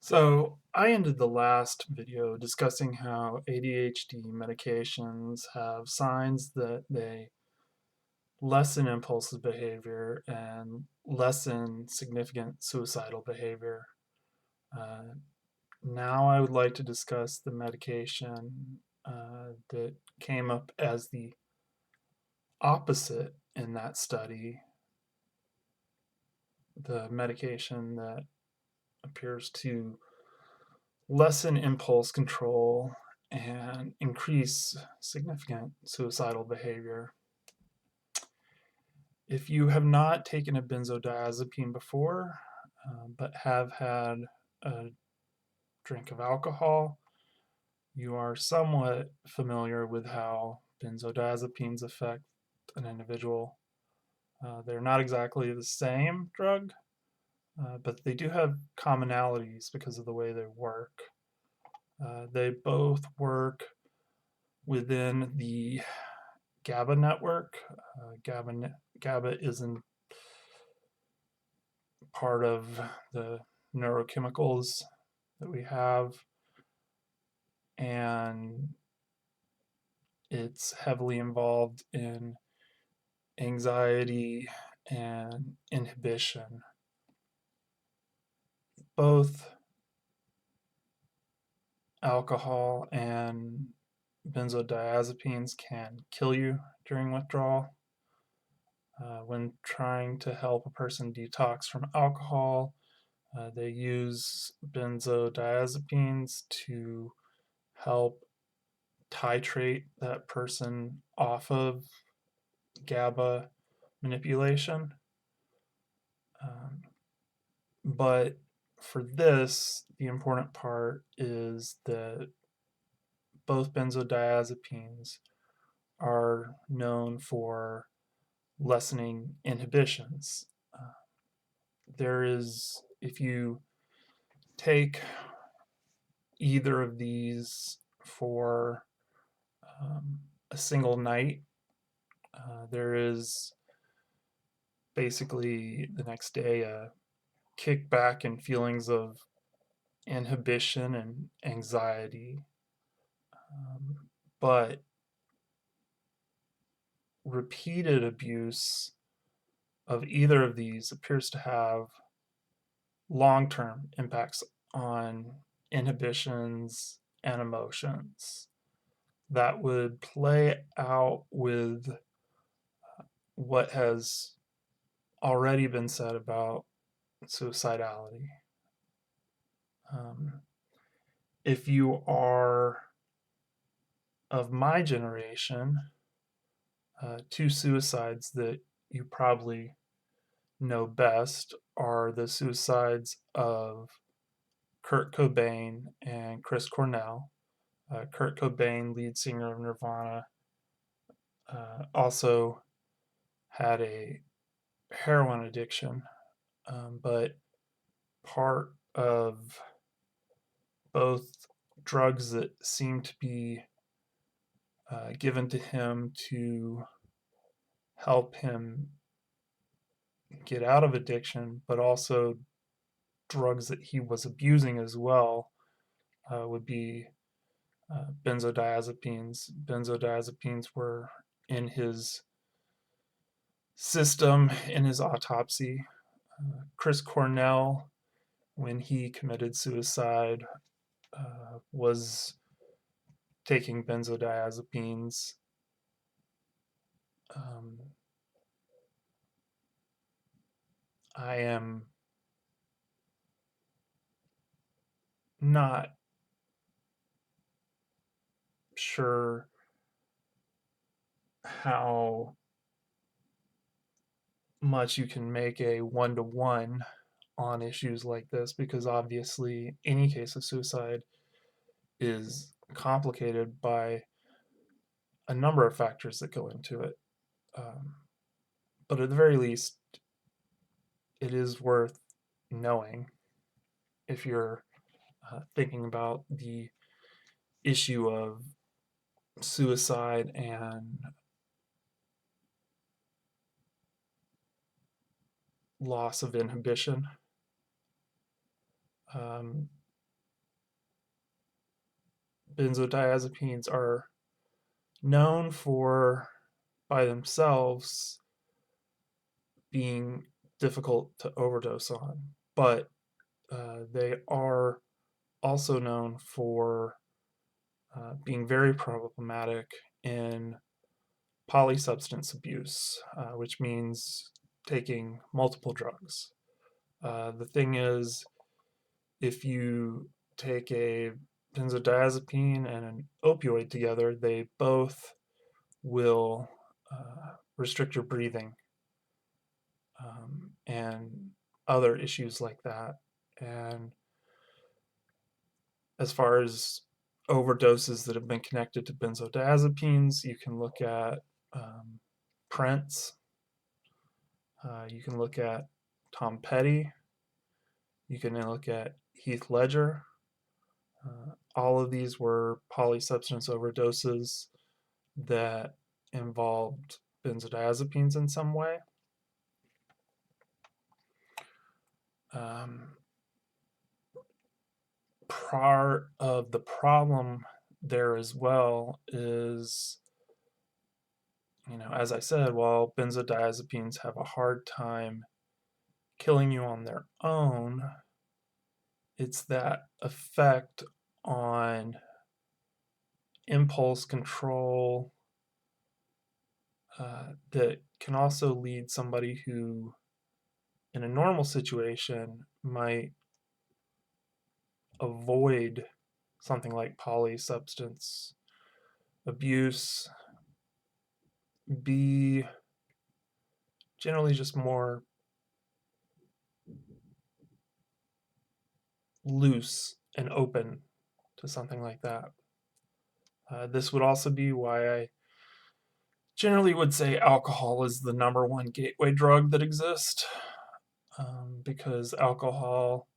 So I ended the last video discussing how ADHD medications have signs that they lessen impulsive behavior and lessen significant suicidal behavior. Uh, Now I would like to discuss the medication that came up as the opposite in that study, the medication that appears to lessen impulse control and increase significant suicidal behavior. If you have not taken a benzodiazepine before, but have had a drink of alcohol, you are somewhat familiar with how benzodiazepines affect an individual. They're not exactly the same drug, but they do have commonalities because of the way they work. They both work within the GABA network. GABA isn't part of the neurochemicals that we have, and it's heavily involved in anxiety and inhibition. Both alcohol and benzodiazepines can kill you during withdrawal. When trying to help a person detox from alcohol, they use benzodiazepines to help titrate that person off of GABA manipulation. Um, but for this, the important part is that both benzodiazepines are known for lessening inhibitions. Uh, there is, if you take either of these for a single night, there is basically the next day a kickback in feelings of inhibition and anxiety. But repeated abuse of either of these appears to have long term impacts on inhibitions and emotions that would play out with what has already been said about suicidality. Um, if you are of my generation, two suicides that you probably know best are the suicides of Kurt Cobain and Chris Cornell. Kurt Cobain, lead singer of Nirvana, also had a heroin addiction, but part of both drugs that seem to be given to him to help him get out of addiction, but also drugs that he was abusing as well, would be benzodiazepines. Benzodiazepines were in his system in his autopsy. Chris Cornell, when he committed suicide, was taking benzodiazepines. Um, I am not sure how much you can make a one-to-one on issues like this, because obviously any case of suicide is complicated by a number of factors that go into it. Um, but at the very least, it is worth knowing if you're thinking about the issue of suicide and loss of inhibition. Um, benzodiazepines are known for, by themselves, being difficult to overdose on, but they are also known for being very problematic in polysubstance abuse, which means taking multiple drugs. The thing is, if you take a benzodiazepine and an opioid together, they both will restrict your breathing, and other issues like that. And as far as overdoses that have been connected to benzodiazepines, you can look at Prince, you can look at Tom Petty, you can look at Heath Ledger. All of these were polysubstance overdoses that involved benzodiazepines in some way. Part of the problem there as well is, as I said, while benzodiazepines have a hard time killing you on their own, it's that effect on impulse control that can also lead somebody who, in a normal situation, might avoid something like polysubstance abuse, be generally just more loose and open to something like that. This would also be why I generally would say alcohol is the number one gateway drug that exists, because alcohol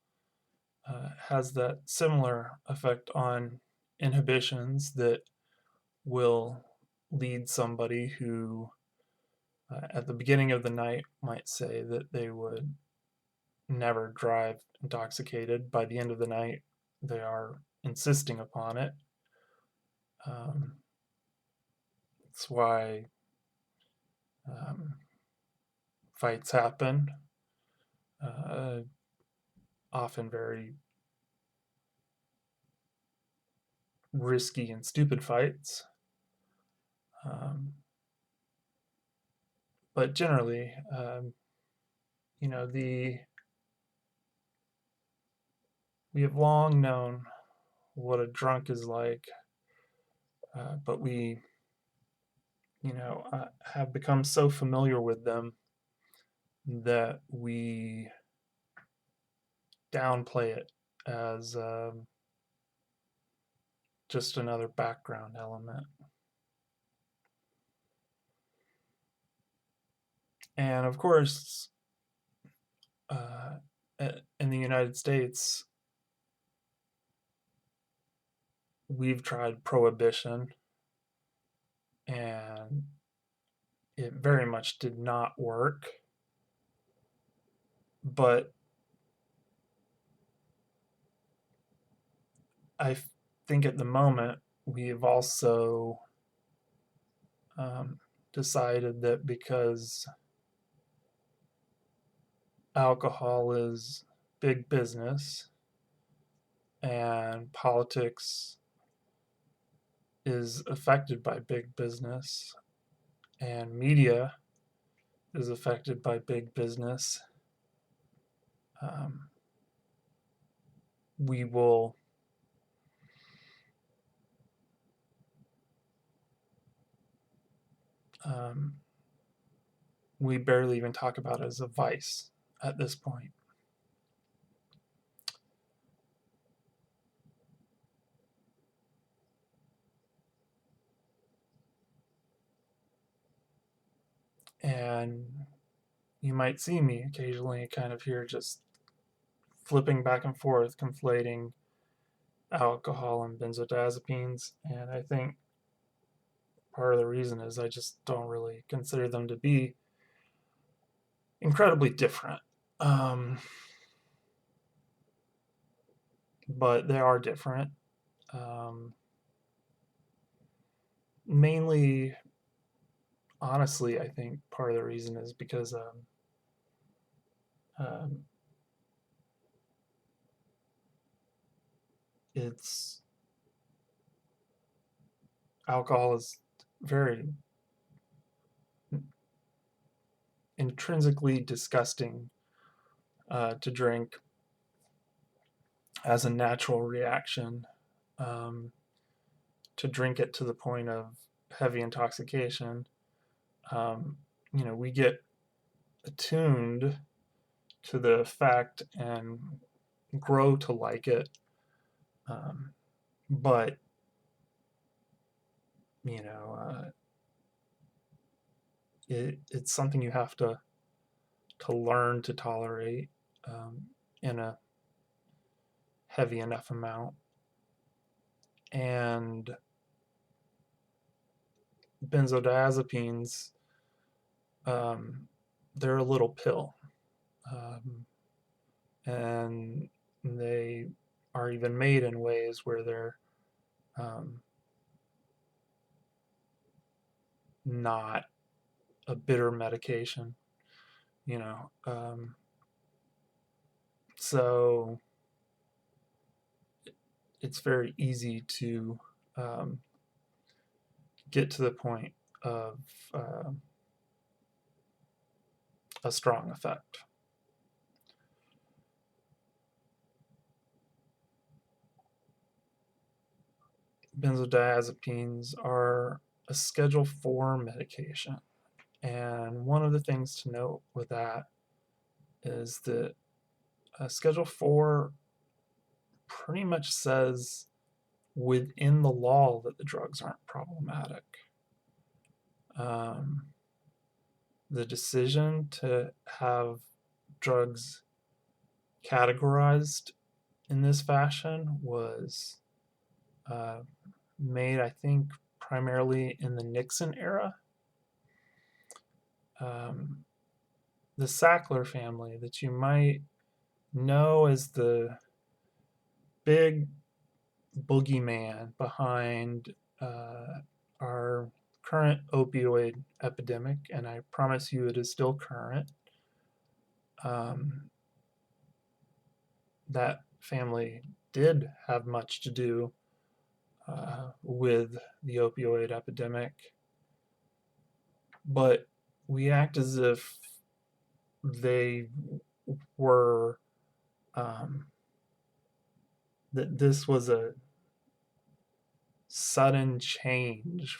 has that similar effect on inhibitions that will lead somebody who, at the beginning of the night, might say that they would never drive intoxicated. By the end of the night, they are insisting upon it. That's why fights happen, often very risky and stupid fights. But generally, we have long known what a drunk is like, but we, have become so familiar with them that we downplay it as just another background element. And of course, in the United States, we've tried prohibition, and it very much did not work. But I think at the moment we've also decided that because alcohol is big business and politics is affected by big business and media is affected by big business, we will we barely even talk about it as a vice at this point. And you might see me occasionally kind of here just flipping back and forth, conflating alcohol and benzodiazepines. And I think part of the reason is I just don't really consider them to be incredibly different. But they are different. mainly, honestly, I think part of the reason is because um, it's alcohol is very intrinsically disgusting to drink as a natural reaction. Um, to drink it to the point of heavy intoxication, um, we get attuned to the effect and grow to like it. Um, but you know, it's something you have to learn to tolerate in a heavy enough amount. And benzodiazepines, um, they're a little pill, um, and they are even made in ways where they're um, not a bitter medication, you know. So it's very easy to um, get to the point of uh, a strong effect. Benzodiazepines are a Schedule 4 medication. And one of the things to note with that is that Schedule 4 pretty much says within the law that the drugs aren't problematic. Um, the decision to have drugs categorized in this fashion was uh, made, I think, primarily in the Nixon era. Um, the Sackler family, that you might know as the big boogeyman behind our current opioid epidemic, and I promise you it is still current. Um, that family did have much to do with the opioid epidemic, but we act as if they were um, that this was a sudden change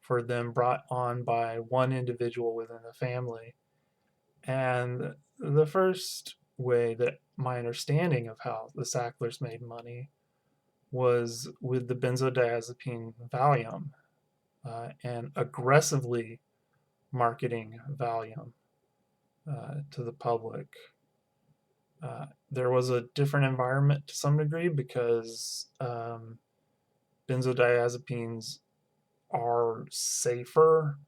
for them brought on by one individual within the family. And the first way that my understanding of how the Sacklers made money was with the benzodiazepine Valium and aggressively marketing Valium to the public. There was a different environment to some degree because benzodiazepines are safer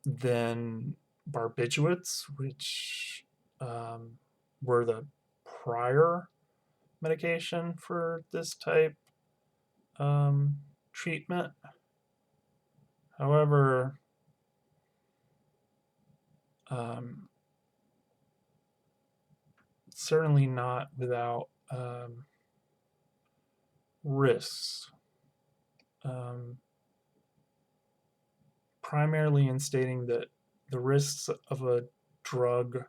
than barbiturates, which were the prior medication for this type treatment. However, um, certainly not without risks. Um, primarily in stating that the risks of a drug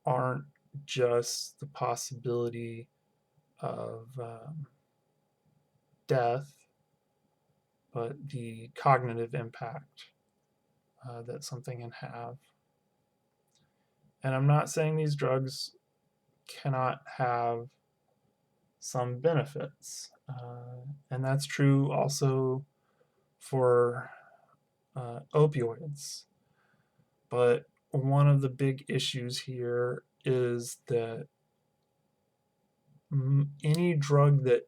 aren't just the possibility of death, but the cognitive impact that something can have. And I'm not saying these drugs cannot have some benefits. And that's true also for opioids. But one of the big issues here is that any drug that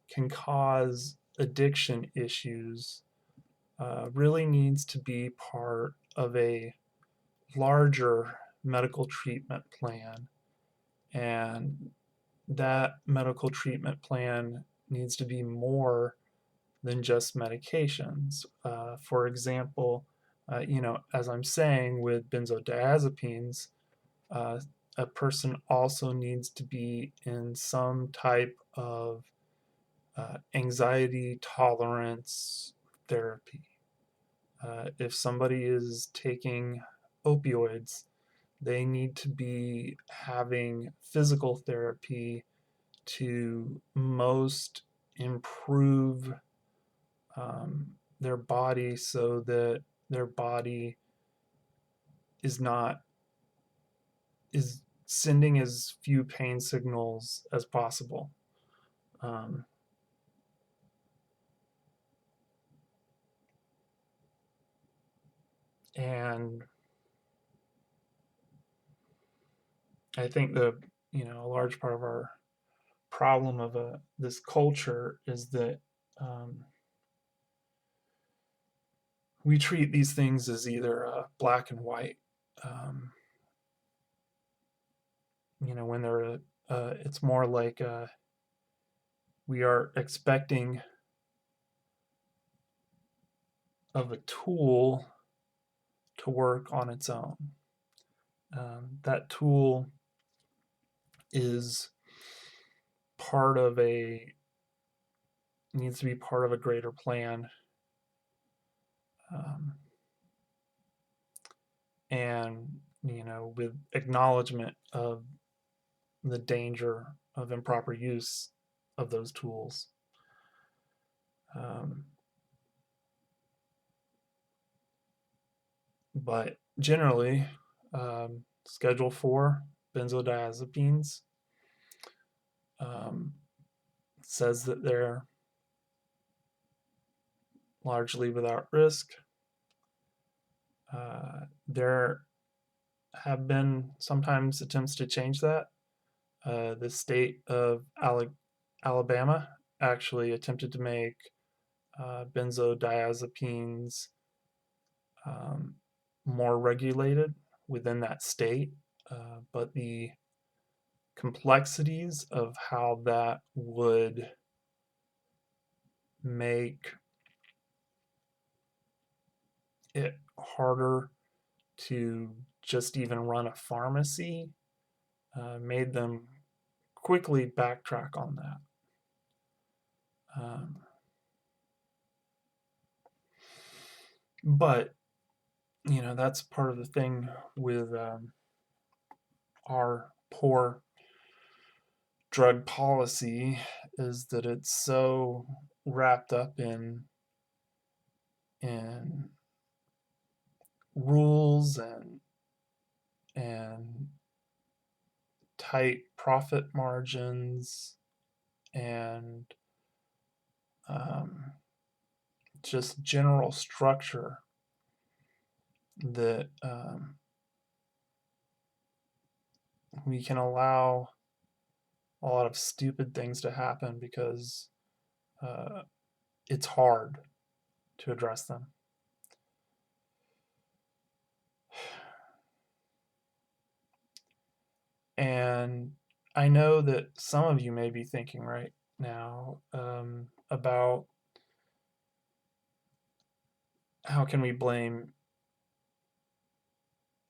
can cause addiction issues really needs to be part of a larger medical treatment plan. And that medical treatment plan needs to be more than just medications. For example, as I'm saying with benzodiazepines, uh, a person also needs to be in some type of anxiety tolerance therapy. If somebody is taking opioids, they need to be having physical therapy to most improve their body so that their body is not is sending as few pain signals as possible. Um, and I think a large part of our problem of this culture is that um, we treat these things as either black and white. Um, when they're it's more like we are expecting of a tool to work on its own. That tool is part of a needs to be part of a greater plan, um, and with acknowledgement of the danger of improper use of those tools. Um, but generally, Schedule 4 benzodiazepines um, says that they're largely without risk. There have been sometimes attempts to change that. The state of Alabama actually attempted to make benzodiazepines um, more regulated within that state, but the complexities of how that would make it harder to just even run a pharmacy made them quickly backtrack on that. Um, but that's part of the thing with our poor drug policy is that it's so wrapped up in rules and tight profit margins and um, just general structure that we can allow a lot of stupid things to happen because uh, it's hard to address them. And I know that some of you may be thinking right now about how can we blame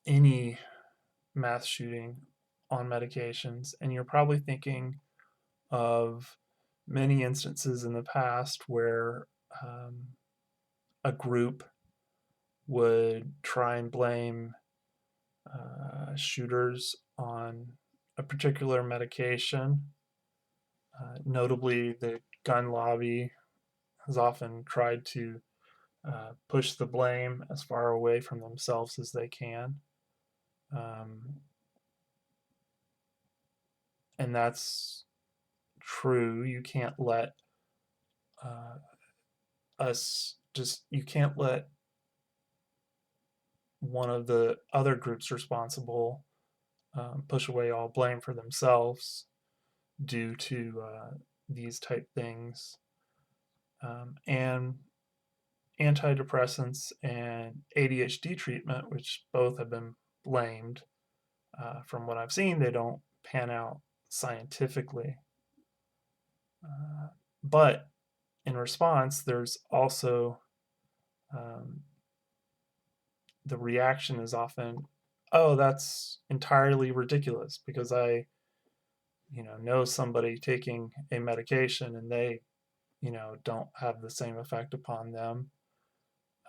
any mass shooting on medications, and you're probably thinking of many instances in the past where a group would try and blame shooters on a particular medication. Notably, the gun lobby has often tried to push the blame as far away from themselves as they can. Um, and that's true. Uh, you can't let one of the other groups responsible push away all blame for themselves due to these type things. And antidepressants and ADHD treatment, which both have been blamed, from what I've seen, they don't pan out scientifically. But in response, there's also the reaction is often, oh, that's entirely ridiculous because I, know somebody taking a medication and they, don't have the same effect upon them.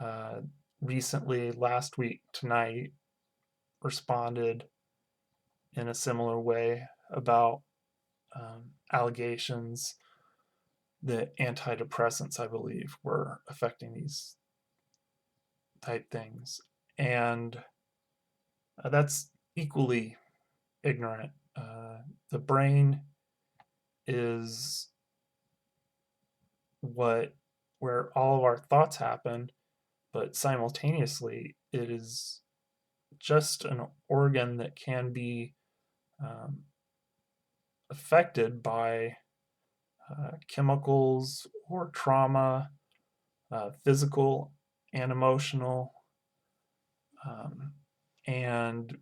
Uh, Recently, last week, tonight, responded in a similar way about allegations that antidepressants, I believe, were affecting these type things. And that's equally ignorant. The brain is where all of our thoughts happen, but simultaneously, it is just an organ that can be um, affected by chemicals or trauma, physical and emotional, um, and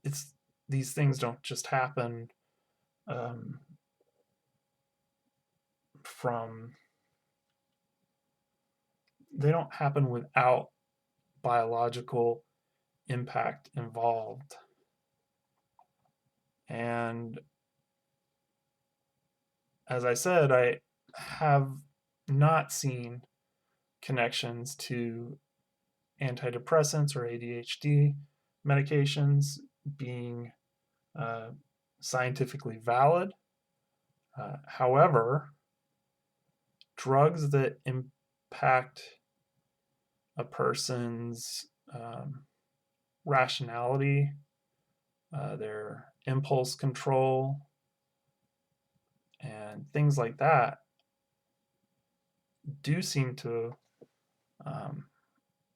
it's these things don't just happen um, from they don't happen without biological impact involved. And as I said, I have not seen connections to antidepressants or ADHD medications being uh, scientifically valid. However, drugs that impact a person's rationality, their impulse control, and things like that do seem to um,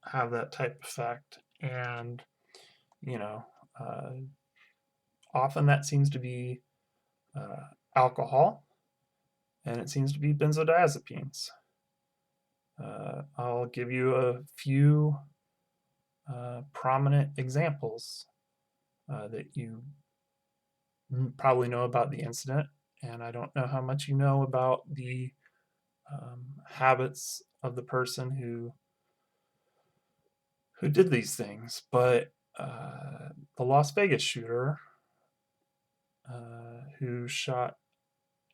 have that type of effect. And, you know, uh, often that seems to be uh, alcohol and it seems to be benzodiazepines. I'll give you a few prominent examples that you probably know about the incident, and I don't know how much you know about the habits of the person who did these things, but the Las Vegas shooter who shot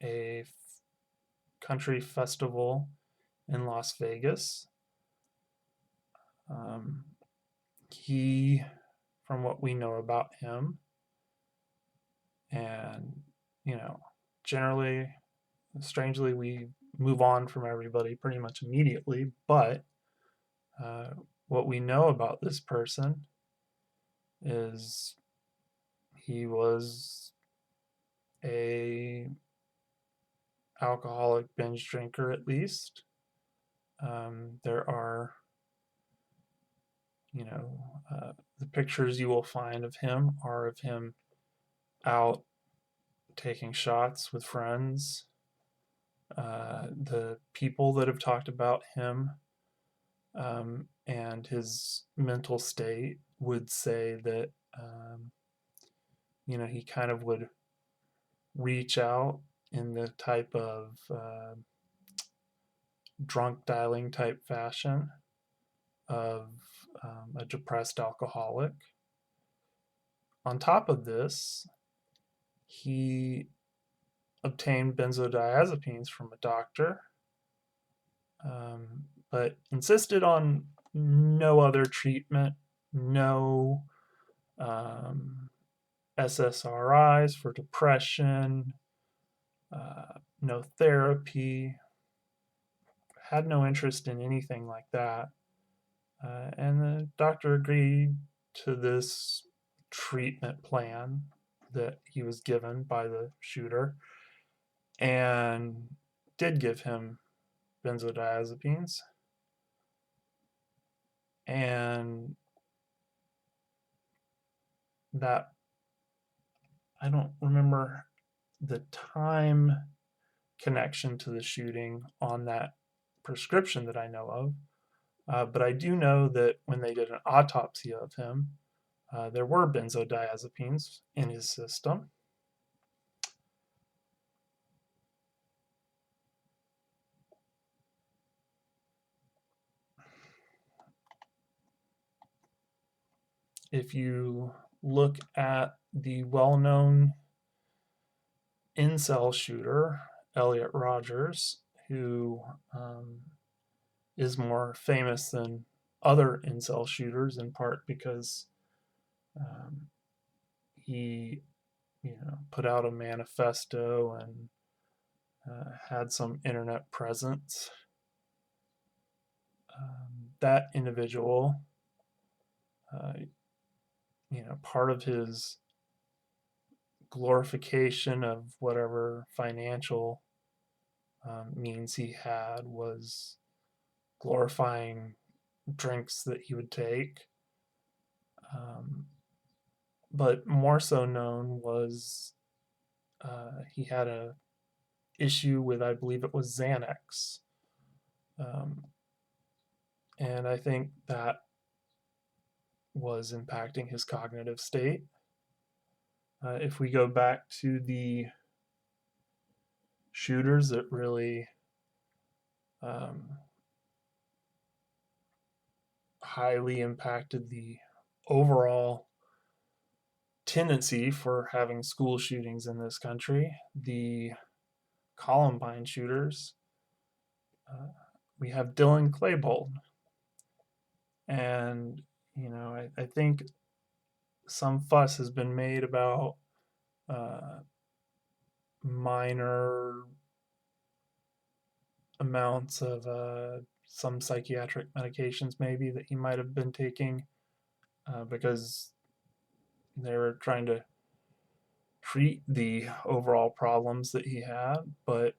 a country festival in Las Vegas, um, he, from what we know about him, and generally, strangely, we move on from everybody pretty much immediately, but uh, what we know about this person is he was a alcoholic binge drinker at least. There are, you know, the pictures you will find of him are of him out taking shots with friends. The people that have talked about him and his mental state would say that, he kind of would reach out in the type of drunk dialing type fashion of a depressed alcoholic. On top of this, he obtained benzodiazepines from a doctor, but insisted on no other treatment, no SSRIs for depression, no therapy, had no interest in anything like that. And the doctor agreed to this treatment plan that he was given by the shooter and did give him benzodiazepines. And that, I don't remember the time connection to the shooting on that prescription that I know of. But I do know that when they did an autopsy of him, there were benzodiazepines in his system. If you look at the well-known incel shooter, Elliot Rogers, who is more famous than other incel shooters, in part because um, he, put out a manifesto and had some internet presence. That individual, uh, part of his glorification of whatever financial means he had was glorifying drinks that he would take. Um, but more so known was he had a issue with, I believe it was Xanax, um, and I think that was impacting his cognitive state. If we go back to the shooters that really um, highly impacted the overall tendency for having school shootings in this country, the Columbine shooters, uh, we have Dylan Klebold. And, I think some fuss has been made about uh, minor amounts of some psychiatric medications, maybe that he might have been taking because they were trying to treat the overall problems that he had. But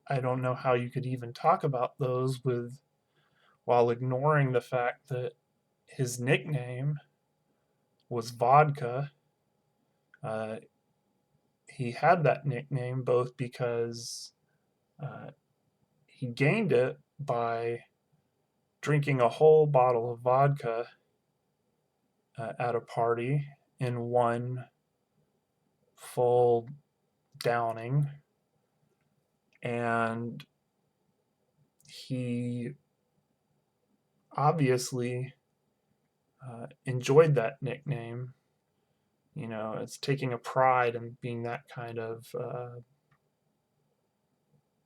I don't know how you could even talk about those while ignoring the fact that his nickname was Vodka. Uh, he had that nickname both because uh, he gained it by drinking a whole bottle of vodka at a party in one full downing, and he obviously enjoyed that nickname. It's taking a pride in being that kind of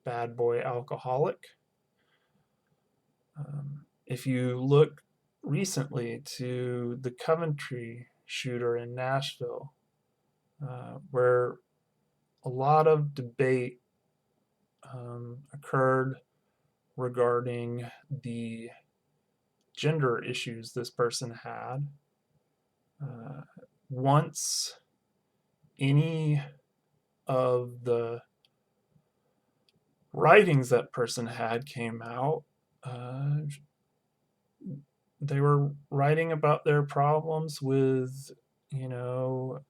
bad boy alcoholic. If you look recently to the Coventry shooter in Nashville, where a lot of debate occurred regarding the gender issues this person had. Once any of the writings that person had came out, they were writing about their problems with, you know,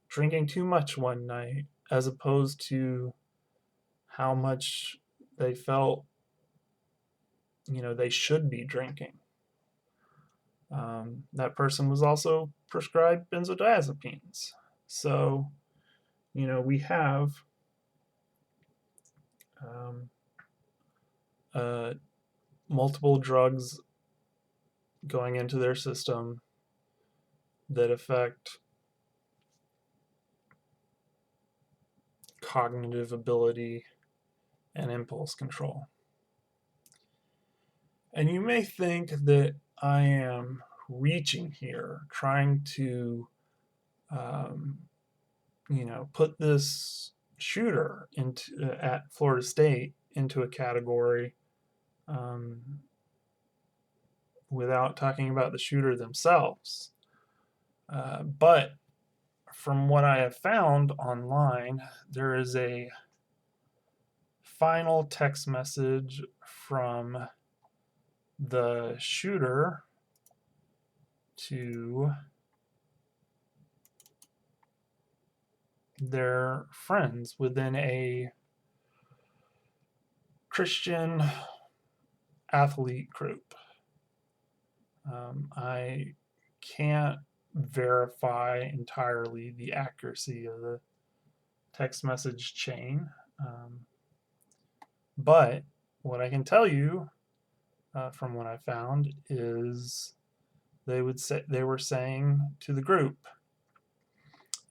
drinking too much one night, as opposed to how much they felt, they should be drinking. That person was also prescribed benzodiazepines. So, we have um, uh, multiple drugs going into their system that affect cognitive ability and impulse control. And you may think that I am reaching here, trying to, um, put this shooter into at Florida State into a category um, without talking about the shooter themselves. But from what I have found online, there is a final text message from the shooter to their friends within a Christian athlete group. I can't verify entirely the accuracy of the text message chain, but what I can tell you from what I found is they were saying to the group,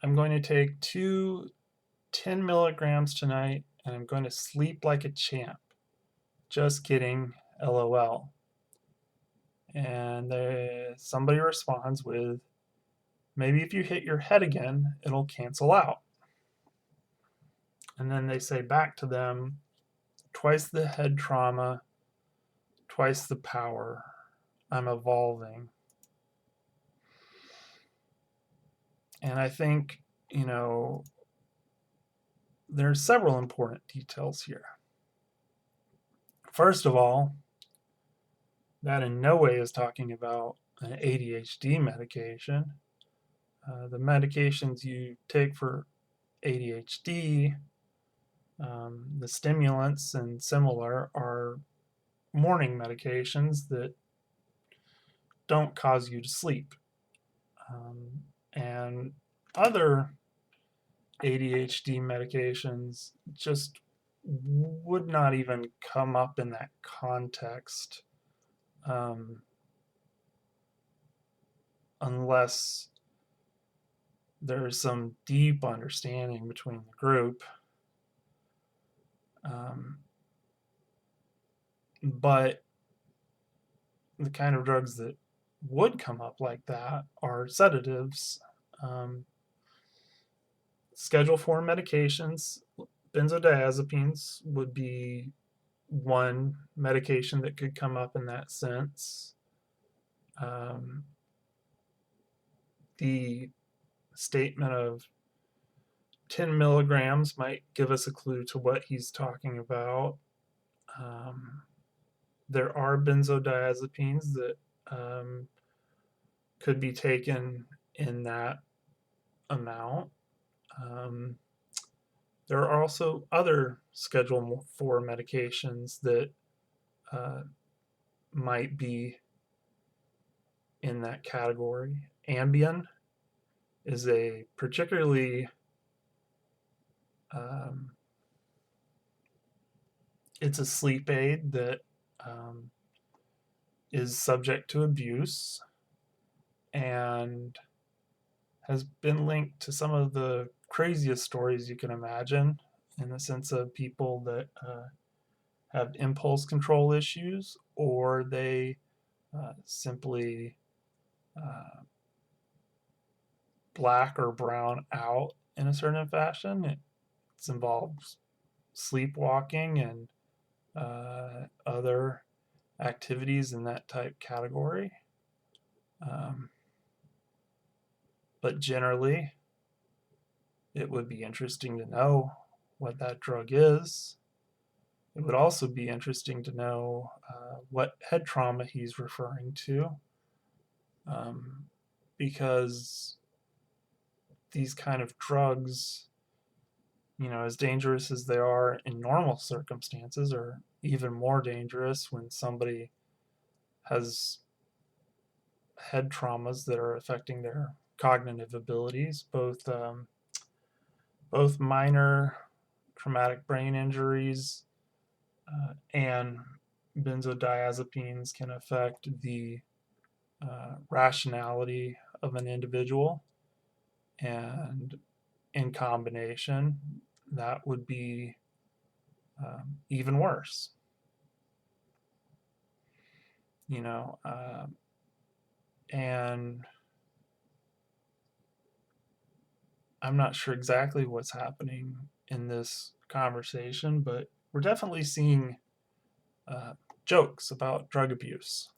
I'm going to take 10 milligrams tonight and I'm going to sleep like a champ. Just kidding, LOL. And somebody responds with, maybe if you hit your head again, it'll cancel out. And then they say back to them, twice the head trauma, twice the power. I'm evolving. And I think, there's several important details here. First of all, that in no way is talking about an ADHD medication. The medications you take for ADHD, the stimulants and similar, are morning medications that don't cause you to sleep. And other ADHD medications just would not even come up in that context unless there's some deep understanding between the group. But the kind of drugs that would come up like that are sedatives, Schedule 4 medications. Benzodiazepines would be one medication that could come up in that sense. The statement of 10 milligrams might give us a clue to what he's talking about. There are benzodiazepines that could be taken in that amount. There are also other Schedule 4 medications that might be in that category. Ambien is a particularly it's a sleep aid that is subject to abuse and has been linked to some of the craziest stories you can imagine, in the sense of people that have impulse control issues, or they simply black or brown out in a certain fashion. It involves sleepwalking and other activities in that type category. But generally, it would be interesting to know what that drug is. It would also be interesting to know what head trauma he's referring to, because these kind of drugs, as dangerous as they are in normal circumstances, are even more dangerous when somebody has head traumas that are affecting their cognitive abilities, both minor traumatic brain injuries and benzodiazepines can affect the rationality of an individual, and in combination, that would be even worse. And I'm not sure exactly what's happening in this conversation, but we're definitely seeing jokes about drug abuse.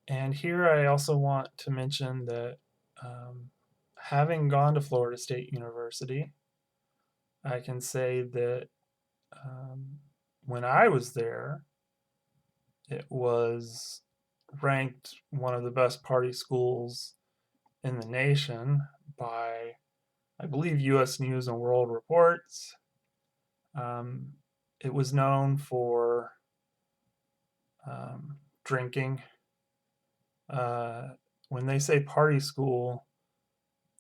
And here I also want to mention that having gone to Florida State University, I can say that when I was there, it was ranked one of the best party schools in the nation by, I believe, U.S. News and World Reports. It was known for drinking. When they say party school,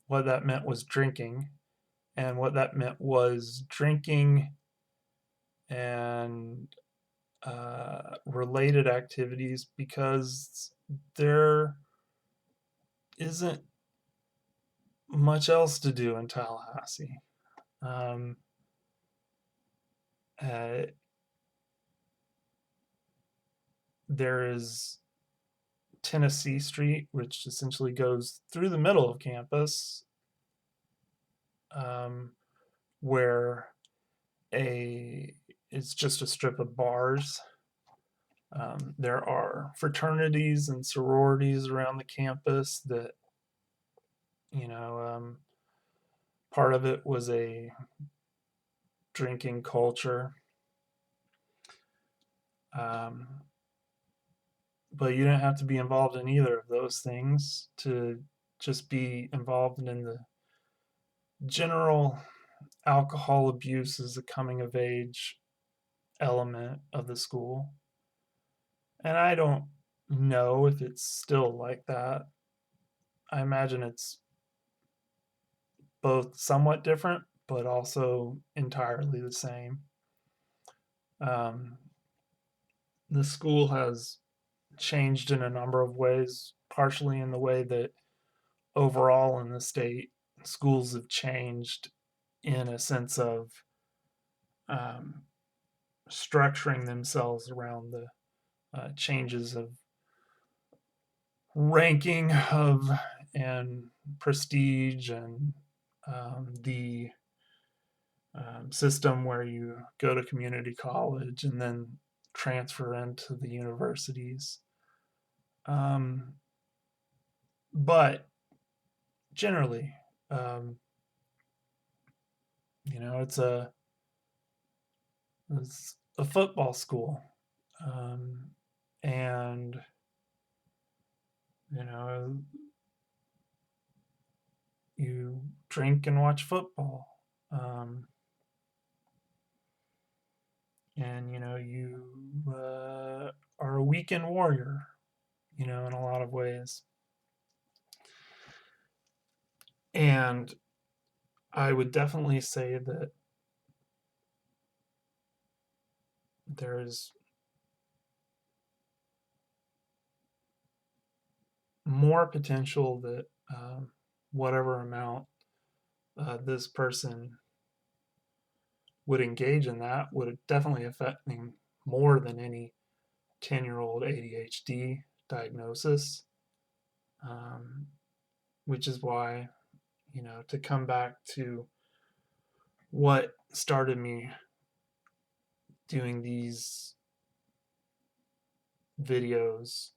what that meant was drinking, and what that meant was drinking and related activities, because there isn't much else to do in Tallahassee. Um, uh, there is Tennessee Street, which essentially goes through the middle of campus, um, where a it's just a strip of bars. There are fraternities and sororities around the campus that, you know, part of it was a drinking culture. Um, but you don't have to be involved in either of those things to just be involved in the general alcohol abuse as a coming of age element of the school. And I don't know if it's still like that. I imagine it's both somewhat different, but also entirely the same. Um, the school has changed in a number of ways, partially in the way that overall in the state, schools have changed in a sense of um, structuring themselves around the changes of ranking of and prestige and the system where you go to community college and then transfer into the universities. Um, but generally, um, it's a football school, um, and you know you drink and watch football, um, and you are a weekend warrior, in a lot of ways. And I would definitely say that there's more potential that whatever amount this person would engage in that would definitely affect me more than any 10-year-old ADHD diagnosis, um, which is why, to come back to what started me doing these videos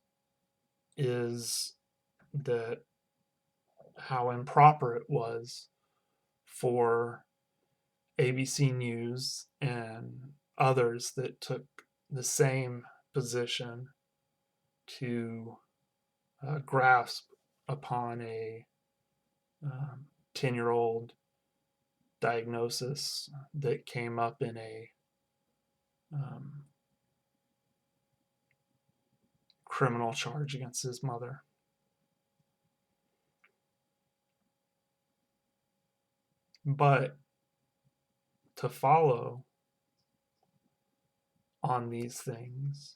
is that how improper it was for ABC News and others that took the same position to grasp upon a 10-year-old diagnosis that came up in a um, criminal charge against his mother. But to follow on these things,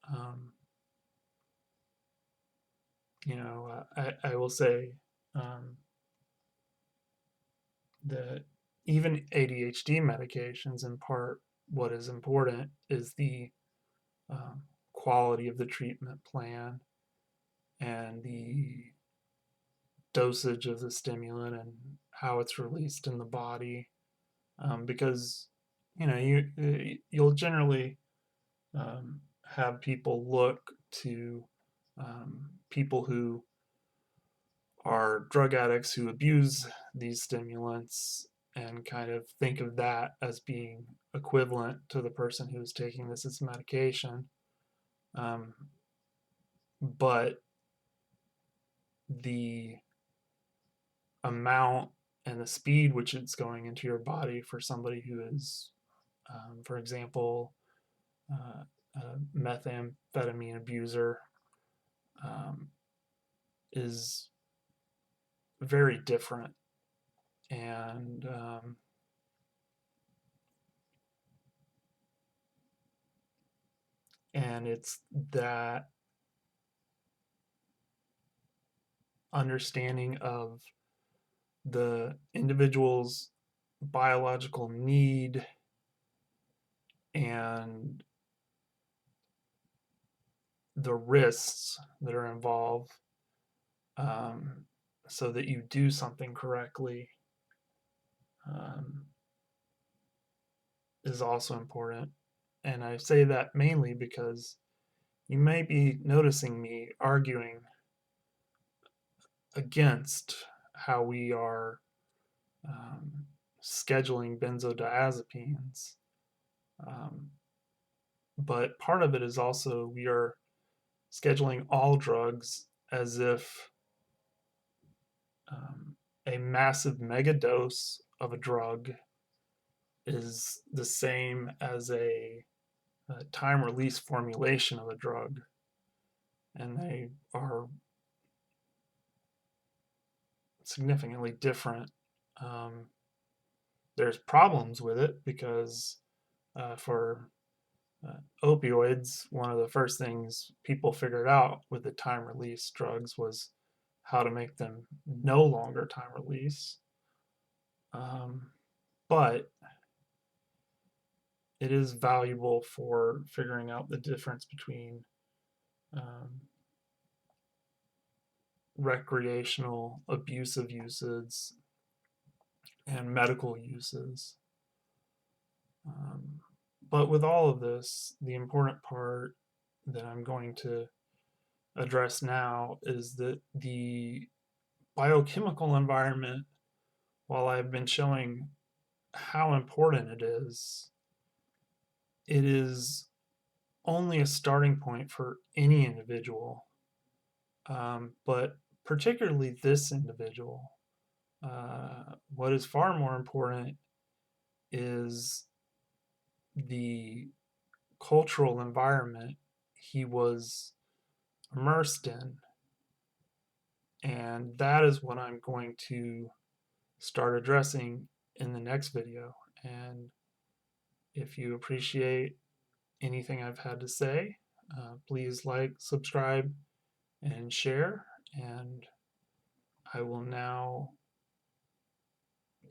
um, I will say that even ADHD medications, in part, what is important is the um, quality of the treatment plan and the dosage of the stimulant and how it's released in the body, because you'll generally have people look to people who are drug addicts who abuse these stimulants and kind of think of that as being equivalent to the person who's taking this as medication. Um, but the amount and the speed which it's going into your body for somebody who is, for example, uh, methamphetamine abuser um, is very different. And it's that understanding of the individual's biological need and the risks that are involved, um, so that you do something correctly, um, is also important. And I say that mainly because you may be noticing me arguing against how we are um, scheduling benzodiazepines. Um, but part of it is also we are scheduling all drugs as if um, a massive mega dose of a drug is the same as a time release formulation of a drug, and they are significantly different. Um, there's problems with it because for opioids, one of the first things people figured out with the time release drugs was how to make them no longer time release. Um, but it is valuable for figuring out the difference between um, recreational abusive uses and medical uses. Um, but with all of this, the important part that I'm going to address now is that the biochemical environment, while I've been showing how important it is only a starting point for any individual, but particularly this individual. What is far more important is the cultural environment he was immersed in. And that is what I'm going to start addressing in the next video. And if you appreciate anything I've had to say, please like, subscribe, and share. And I will now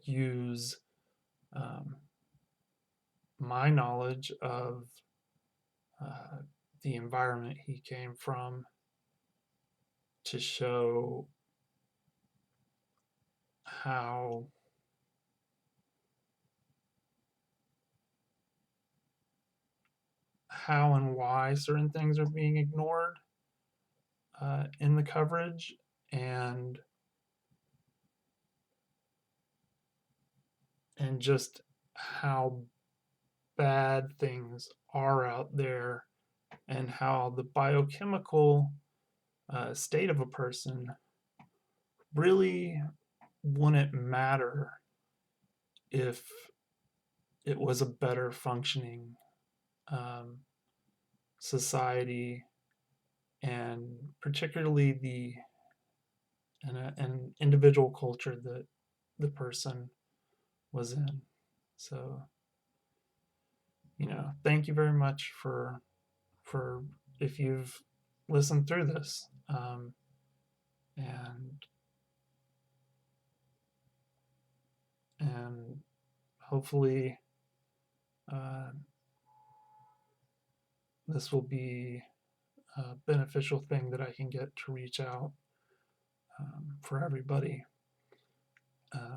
use um, my knowledge of uh, the environment he came from to show how and why certain things are being ignored in the coverage, and just how bad things are out there, and how the biochemical state of a person really wouldn't matter if it was a better functioning um, society, and particularly an individual culture that the person was in. So, thank you very much for if you've listened through this, and and hopefully uh, this will be a beneficial thing that I can get to reach out for everybody,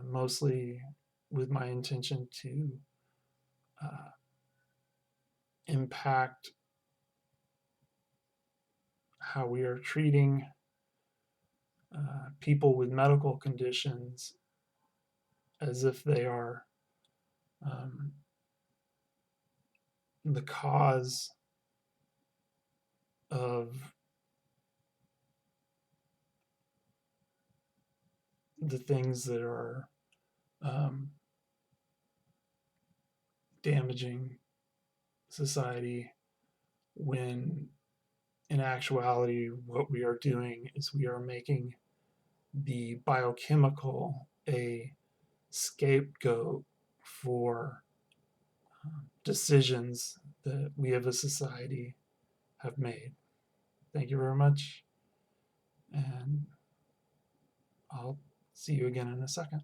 mostly with my intention to uh, impact how we are treating people with medical conditions as if they are um, the cause of the things that are um, damaging society, when in actuality, what we are doing is we are making the biochemical a scapegoat for decisions that we as a society have made. Thank you very much, and I'll see you again in a second.